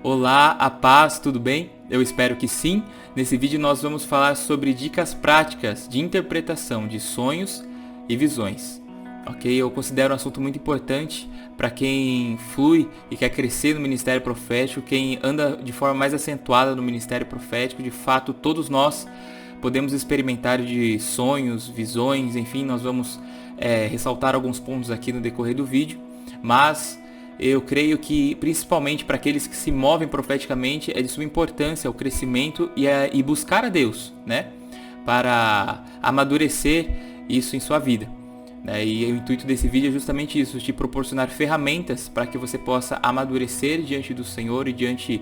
Olá, a paz, tudo bem? Eu espero que sim. Nesse vídeo nós vamos falar sobre dicas práticas de interpretação de sonhos e visões. Ok? Eu considero um assunto muito importante para quem flui e quer crescer no ministério profético, quem anda de forma mais acentuada no ministério profético. De fato, todos nós podemos experimentar de sonhos, visões, enfim, nós vamos ressaltar alguns pontos aqui no decorrer do vídeo, mas eu creio que, principalmente para aqueles que se movem profeticamente, é de suma importância o crescimento e buscar a Deus, né? Para amadurecer isso em sua vida. Né? E o intuito desse vídeo é justamente isso, te proporcionar ferramentas para que você possa amadurecer diante do Senhor e diante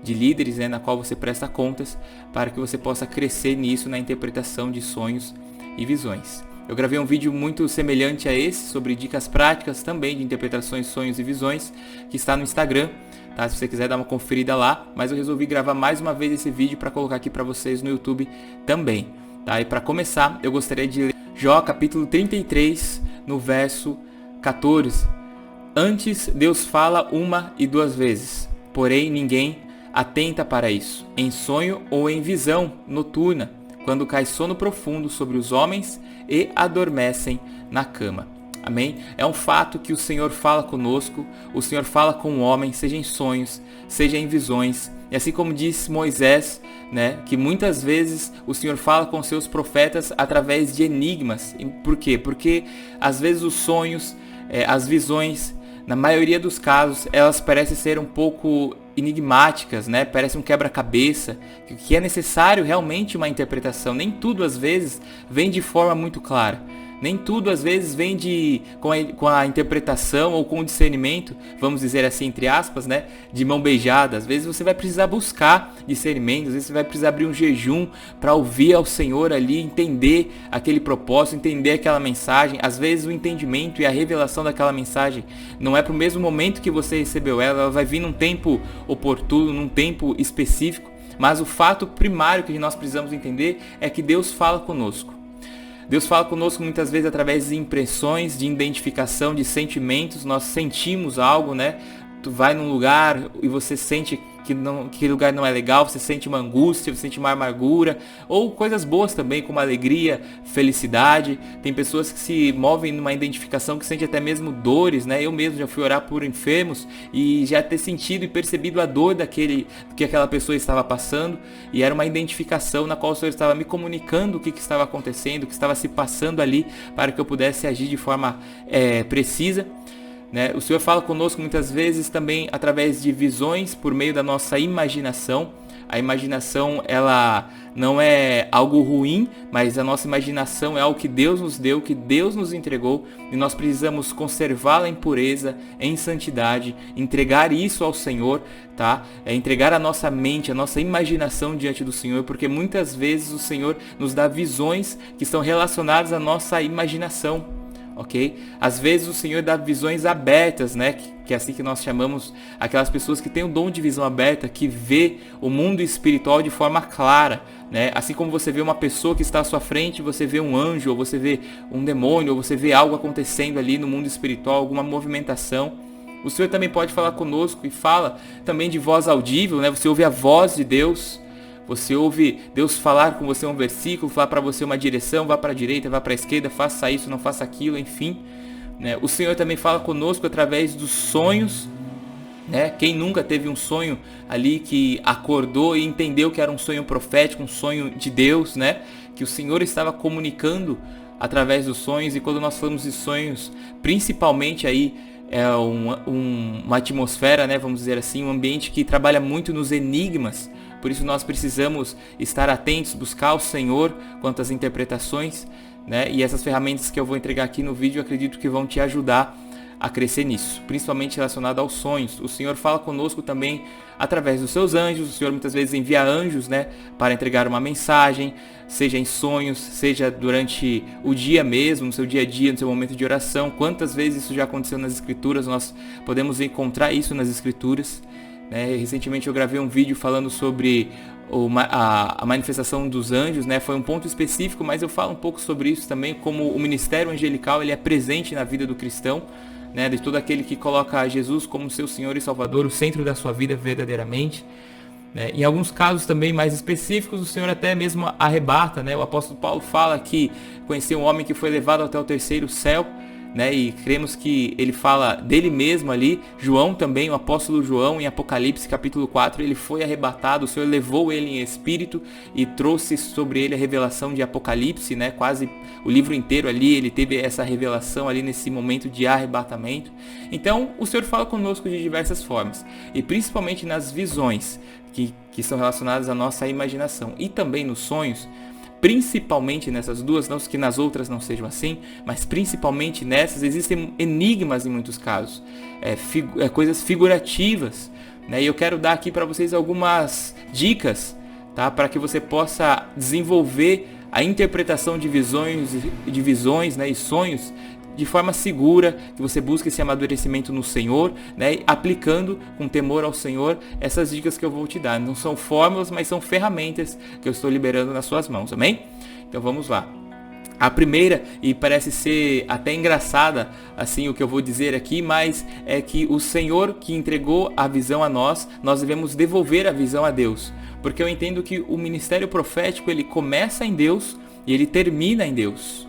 de líderes, né, na qual você presta contas, para que você possa crescer nisso na interpretação de sonhos e visões. Eu gravei um vídeo muito semelhante a esse, sobre dicas práticas também de interpretações, sonhos e visões, que está no Instagram, tá? Se você quiser dar uma conferida lá, mas eu resolvi gravar mais uma vez esse vídeo para colocar aqui para vocês no YouTube também, tá? E para começar, eu gostaria de ler Jó capítulo 33, no verso 14. Antes Deus fala uma e duas vezes, porém ninguém atenta para isso, em sonho ou em visão noturna, quando cai sono profundo sobre os homens e adormecem na cama. Amém? É um fato que o Senhor fala conosco, o Senhor fala com o homem, seja em sonhos, seja em visões. E assim como disse Moisés, né, que muitas vezes o Senhor fala com seus profetas através de enigmas. E por quê? Porque às vezes os sonhos, as visões, na maioria dos casos, elas parecem ser um pouco enigmáticas, né? Parece um quebra-cabeça, que é necessário realmente uma interpretação. Nem tudo, às vezes, vem de forma muito clara. Nem tudo, às vezes, vem com a interpretação ou com o discernimento, vamos dizer assim, entre aspas, né? De mão beijada. Às vezes você vai precisar buscar discernimento, às vezes você vai precisar abrir um jejum para ouvir ao Senhor ali, entender aquele propósito, entender aquela mensagem. Às vezes o entendimento e a revelação daquela mensagem não é para o mesmo momento que você recebeu ela vai vir num tempo oportuno, num tempo específico. Mas o fato primário que nós precisamos entender é que Deus fala conosco. Deus fala conosco muitas vezes através de impressões, de identificação, de sentimentos. Nós sentimos algo, né? Tu vai num lugar e você sente que aquele lugar não é legal, você sente uma angústia, você sente uma amargura, ou coisas boas também, como alegria, felicidade. Tem pessoas que se movem numa identificação que sente até mesmo dores, né? Eu mesmo já fui orar por enfermos e já ter sentido e percebido a dor que aquela pessoa estava passando, e era uma identificação na qual o Senhor estava me comunicando o que estava acontecendo, o que estava se passando ali, para que eu pudesse agir de forma precisa. Né? O Senhor fala conosco muitas vezes também através de visões, por meio da nossa imaginação. A imaginação, ela não é algo ruim, mas a nossa imaginação é algo que Deus nos deu, que Deus nos entregou, e nós precisamos conservá-la em pureza, em santidade, entregar isso ao Senhor, tá? Entregar a nossa mente, a nossa imaginação diante do Senhor, porque muitas vezes o Senhor nos dá visões que estão relacionadas à nossa imaginação. Ok? Às vezes o Senhor dá visões abertas, né? Que é assim que nós chamamos aquelas pessoas que têm o dom de visão aberta, que vê o mundo espiritual de forma clara, né? Assim como você vê uma pessoa que está à sua frente, você vê um anjo, ou você vê um demônio, ou você vê algo acontecendo ali no mundo espiritual, alguma movimentação. O Senhor também pode falar conosco e fala também de voz audível, né? Você ouve a voz de Deus. Você ouve Deus falar com você um versículo, falar para você uma direção, vá para a direita, vá para a esquerda, faça isso, não faça aquilo, enfim. Né? O Senhor também fala conosco através dos sonhos. Né? Quem nunca teve um sonho ali que acordou e entendeu que era um sonho profético, um sonho de Deus, né? Que o Senhor estava comunicando através dos sonhos. E quando nós falamos de sonhos, principalmente aí uma atmosfera, né? Vamos dizer assim, um ambiente que trabalha muito nos enigmas. Por isso nós precisamos estar atentos, buscar o Senhor quanto às interpretações, né? E essas ferramentas que eu vou entregar aqui no vídeo, eu acredito que vão te ajudar a crescer nisso, principalmente relacionado aos sonhos. O Senhor fala conosco também através dos seus anjos. O Senhor muitas vezes envia anjos, né, para entregar uma mensagem, seja em sonhos, seja durante o dia mesmo, no seu dia a dia, no seu momento de oração. Quantas vezes isso já aconteceu nas Escrituras? Nós podemos encontrar isso nas Escrituras. Recentemente eu gravei um vídeo falando sobre a manifestação dos anjos, né? Foi um ponto específico, mas eu falo um pouco sobre isso também, como o ministério angelical ele é presente na vida do cristão, né, de todo aquele que coloca Jesus como seu Senhor e Salvador, o centro da sua vida verdadeiramente. Em alguns casos também mais específicos, o Senhor até mesmo arrebata, né? O apóstolo Paulo fala que conheceu um homem que foi levado até o terceiro céu, né? E cremos que ele fala dele mesmo ali. João também, o apóstolo João, em Apocalipse capítulo 4, ele foi arrebatado, o Senhor levou ele em espírito e trouxe sobre ele a revelação de Apocalipse, né? Quase o livro inteiro ali, ele teve essa revelação ali nesse momento de arrebatamento. Então, o Senhor fala conosco de diversas formas, e principalmente nas visões, que são relacionadas à nossa imaginação, e também nos sonhos, principalmente nessas duas, não que nas outras não sejam assim, mas principalmente nessas existem enigmas em muitos casos, coisas figurativas, né? E eu quero dar aqui para vocês algumas dicas, tá? Para que você possa desenvolver a interpretação de visões, né? E sonhos de forma segura, que você busque esse amadurecimento no Senhor, né, aplicando com temor ao Senhor essas dicas que eu vou te dar. Não são fórmulas, mas são ferramentas que eu estou liberando nas suas mãos, amém? Então vamos lá. A primeira, e parece ser até engraçada assim o que eu vou dizer aqui, mas é que o Senhor que entregou a visão a nós devemos devolver a visão a Deus, porque eu entendo que o ministério profético ele começa em Deus e ele termina em Deus.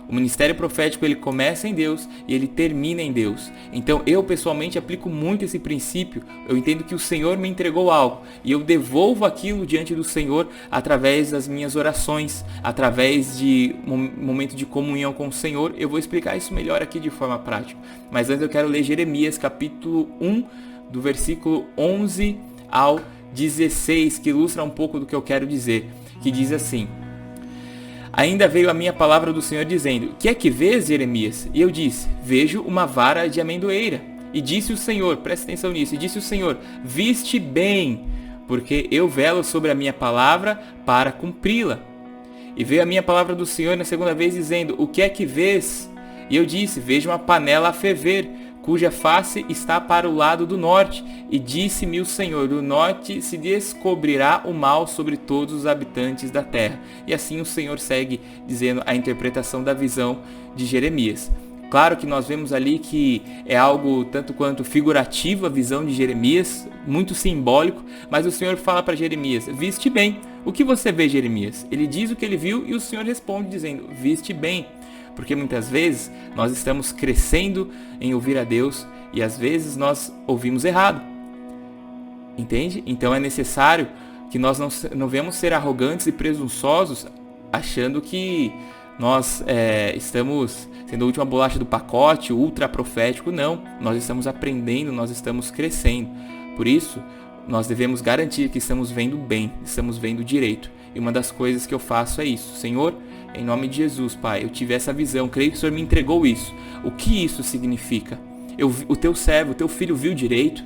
O ministério profético ele começa em Deus e ele termina em Deus. Então eu pessoalmente aplico muito esse princípio. Eu entendo que o Senhor me entregou algo e eu devolvo aquilo diante do Senhor através das minhas orações, através de momento de comunhão com o Senhor. Eu vou explicar isso melhor aqui de forma prática. Mas antes eu quero ler Jeremias capítulo 1, do versículo 11 ao 16, que ilustra um pouco do que eu quero dizer, que diz assim: Ainda veio a minha palavra do Senhor dizendo: Que é que vês, Jeremias? E eu disse: Vejo uma vara de amendoeira. E disse o Senhor, presta atenção nisso, e disse o Senhor: Viste bem, porque eu velo sobre a minha palavra para cumpri-la. E veio a minha palavra do Senhor na segunda vez dizendo: O que é que vês? E eu disse: Vejo uma panela a ferver, cuja face está para o lado do norte. E disse-me o Senhor: do norte se descobrirá o mal sobre todos os habitantes da terra. E assim o Senhor segue dizendo a interpretação da visão de Jeremias. Claro que nós vemos ali que é algo tanto quanto figurativo a visão de Jeremias, muito simbólico, mas o Senhor fala para Jeremias: Viste bem. O que você vê, Jeremias? Ele diz o que ele viu e o Senhor responde dizendo: Viste bem. Porque muitas vezes nós estamos crescendo em ouvir a Deus e às vezes nós ouvimos errado. Entende? Então é necessário que nós não venhamos ser arrogantes e presunçosos achando que nós estamos sendo a última bolacha do pacote, ultra profético. Não, nós estamos aprendendo, nós estamos crescendo. Por isso, nós devemos garantir que estamos vendo bem, estamos vendo direito. E uma das coisas que eu faço é isso: Senhor, em nome de Jesus, Pai, eu tive essa visão, creio que o Senhor me entregou isso. O que isso significa? O teu servo, o teu filho viu direito?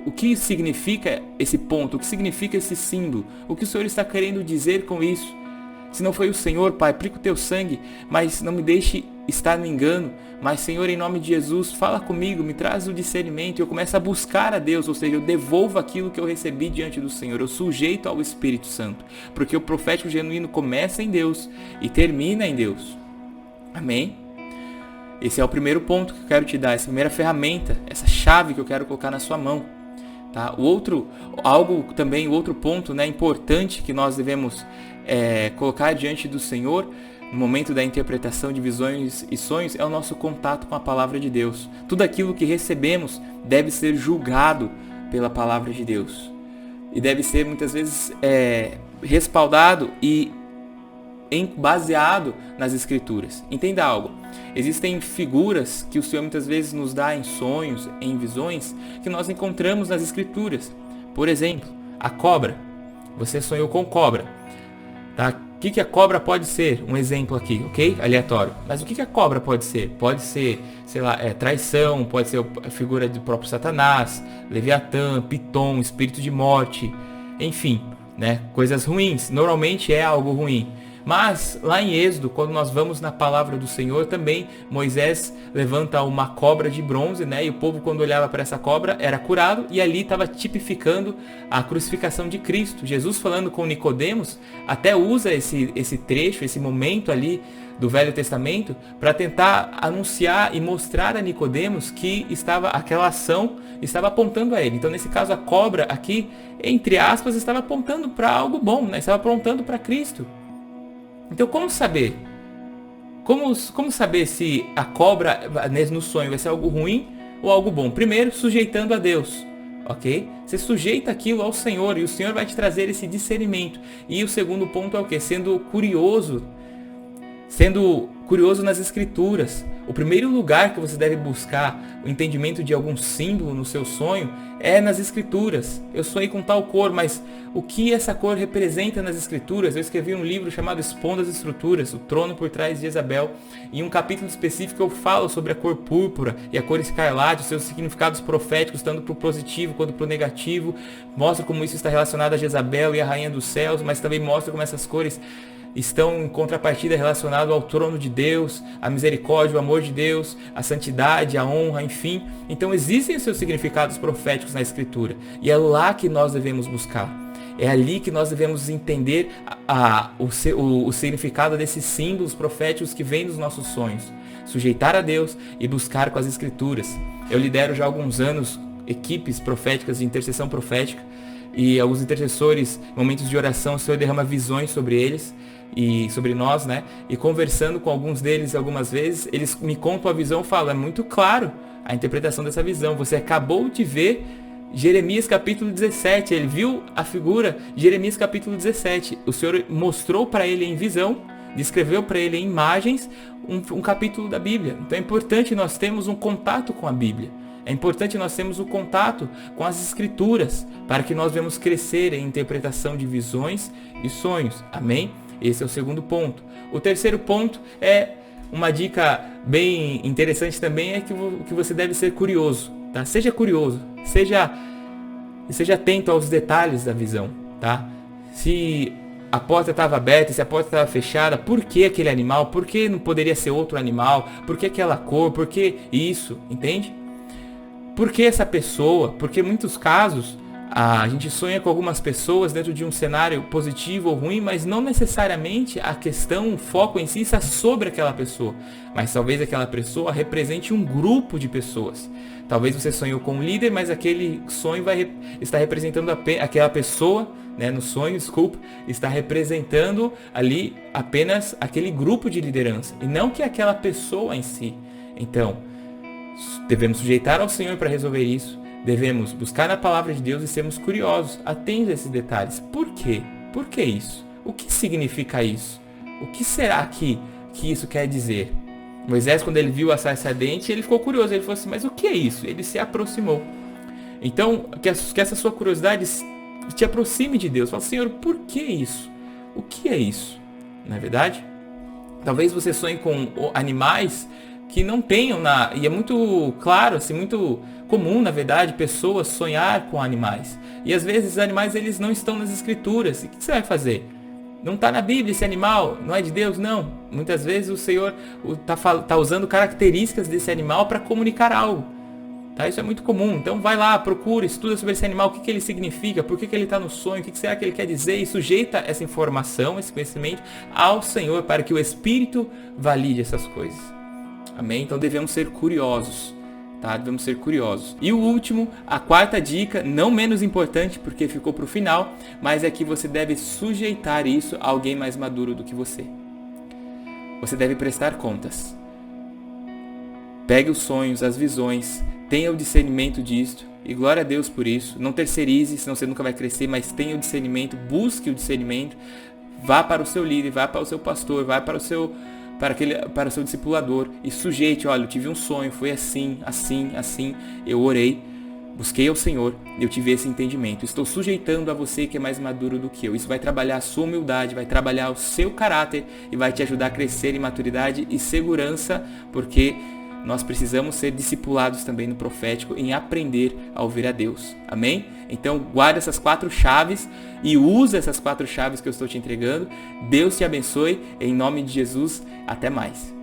O que significa esse ponto? O que significa esse símbolo? O que o Senhor está querendo dizer com isso? Se não foi o Senhor, Pai, aplica o teu sangue, mas não me deixe estar no engano. Mas, Senhor, em nome de Jesus, fala comigo, me traz o discernimento e eu começo a buscar a Deus, ou seja, eu devolvo aquilo que eu recebi diante do Senhor, eu sujeito ao Espírito Santo, porque o profético genuíno começa em Deus e termina em Deus. Amém? Esse é o primeiro ponto que eu quero te dar, essa primeira ferramenta, essa chave que eu quero colocar na sua mão. Tá? O outro ponto, né, importante que nós devemos colocar diante do Senhor no momento da interpretação de visões e sonhos é o nosso contato com a palavra de Deus. Tudo aquilo que recebemos deve ser julgado pela palavra de Deus e deve ser muitas vezes respaldado e baseado nas Escrituras. Entenda algo: existem figuras que o Senhor muitas vezes nos dá em sonhos, em visões, que nós encontramos nas Escrituras. Por exemplo, a cobra. Você sonhou com cobra, tá? O que a cobra pode ser? Um exemplo aqui, ok? Aleatório. Mas o que a cobra pode ser? Pode ser, sei lá, traição, pode ser a figura do próprio Satanás, Leviatã, Pitom, espírito de morte, enfim, né? Coisas ruins. Normalmente é algo ruim. Mas lá em Êxodo, quando nós vamos na palavra do Senhor também, Moisés levanta uma cobra de bronze, né? E o povo, quando olhava para essa cobra, era curado, e ali estava tipificando a crucificação de Cristo. Jesus, falando com Nicodemos, até usa esse trecho, esse momento ali do Velho Testamento para tentar anunciar e mostrar a Nicodemos que aquela ação estava apontando a ele. Então, nesse caso, a cobra aqui, entre aspas, estava apontando para algo bom, né? Estava apontando para Cristo. Então, como saber? Como saber se a cobra no sonho vai ser algo ruim ou algo bom? Primeiro, sujeitando a Deus. Ok? Você sujeita aquilo ao Senhor e o Senhor vai te trazer esse discernimento. E o segundo ponto é o quê? Sendo curioso nas Escrituras. O primeiro lugar que você deve buscar o entendimento de algum símbolo no seu sonho é nas Escrituras. Eu sonhei com tal cor, mas o que essa cor representa nas Escrituras? Eu escrevi um livro chamado Expondo as Estruturas, o trono por trás de Jezabel. Em um capítulo específico eu falo sobre a cor púrpura e a cor escarlate, os seus significados proféticos, tanto para o positivo quanto para o negativo. Mostra como isso está relacionado a Jezabel e a Rainha dos Céus, mas também mostra como essas cores estão em contrapartida relacionado ao trono de Deus, a misericórdia, o amor de Deus, a santidade, a honra, enfim. Então existem os seus significados proféticos na Escritura. E é lá que nós devemos buscar. É ali que nós devemos entender o significado desses símbolos proféticos que vêm dos nossos sonhos. Sujeitar a Deus e buscar com as Escrituras. Eu lidero já há alguns anos equipes proféticas de intercessão profética. E alguns intercessores, em momentos de oração, o Senhor derrama visões sobre eles e sobre nós, né? E conversando com alguns deles algumas vezes, eles me contam a visão e falam, é muito claro a interpretação dessa visão. Você acabou de ver Jeremias capítulo 17, ele viu a figura de Jeremias capítulo 17. O Senhor mostrou para ele em visão, descreveu para ele em imagens um capítulo da Bíblia. Então é importante nós termos um contato com a Bíblia. É importante nós termos o contato com as Escrituras, para que nós venhamos crescer em interpretação de visões e sonhos. Amém? Esse é o segundo ponto. O terceiro ponto é uma dica bem interessante também, é que você deve ser curioso. Tá? Seja curioso, seja atento aos detalhes da visão. Tá? Se a porta estava aberta, se a porta estava fechada, por que aquele animal? Por que não poderia ser outro animal? Por que aquela cor? Por que isso? Entende? Por que essa pessoa? Porque em muitos casos a gente sonha com algumas pessoas dentro de um cenário positivo ou ruim, mas não necessariamente a questão, o foco em si está sobre aquela pessoa. Mas talvez aquela pessoa represente um grupo de pessoas. Talvez você sonhou com um líder, mas aquele sonho vai estar representando aquela pessoa, né, no sonho, está representando ali apenas aquele grupo de liderança, e não que aquela pessoa em si. Então, devemos sujeitar ao Senhor para resolver isso. Devemos buscar na palavra de Deus e sermos curiosos, atentos a esses detalhes. Por quê? Por que isso? O que significa isso? O que será que isso quer dizer? Moisés, quando ele viu a sarça ardente, ele ficou curioso. Ele falou assim, mas o que é isso? Ele se aproximou. Então, que essa sua curiosidade te aproxime de Deus. Fala, Senhor, por que isso? O que é isso? Não é verdade? Talvez você sonhe com animais que não tenham e é muito claro, assim, muito comum, na verdade, pessoas sonhar com animais. E às vezes os animais, eles não estão nas Escrituras. E o que você vai fazer? Não está na Bíblia esse animal, não é de Deus, não. Muitas vezes o Senhor está usando características desse animal para comunicar algo. Tá? Isso é muito comum. Então vai lá, procura, estuda sobre esse animal, o que ele significa, por que ele está no sonho, o que será que ele quer dizer, e sujeita essa informação, esse conhecimento ao Senhor, para que o Espírito valide essas coisas. Amém? Então devemos ser curiosos, tá? Devemos ser curiosos. E o último, a quarta dica, não menos importante, porque ficou para o final, mas é que você deve sujeitar isso a alguém mais maduro do que você. Você deve prestar contas. Pegue os sonhos, as visões, tenha o discernimento disto, e glória a Deus por isso. Não terceirize, senão você nunca vai crescer, mas tenha o discernimento, busque o discernimento, vá para o seu líder, vá para o seu pastor, vá para o seu discipulador e sujeite, olha, eu tive um sonho, foi assim, assim, assim, eu orei, busquei ao Senhor, eu tive esse entendimento, estou sujeitando a você que é mais maduro do que eu. Isso vai trabalhar a sua humildade, vai trabalhar o seu caráter e vai te ajudar a crescer em maturidade e segurança, porque nós precisamos ser discipulados também no profético, em aprender a ouvir a Deus. Amém? Então, guarda essas 4 chaves e usa essas 4 chaves que eu estou te entregando. Deus te abençoe. Em nome de Jesus, até mais.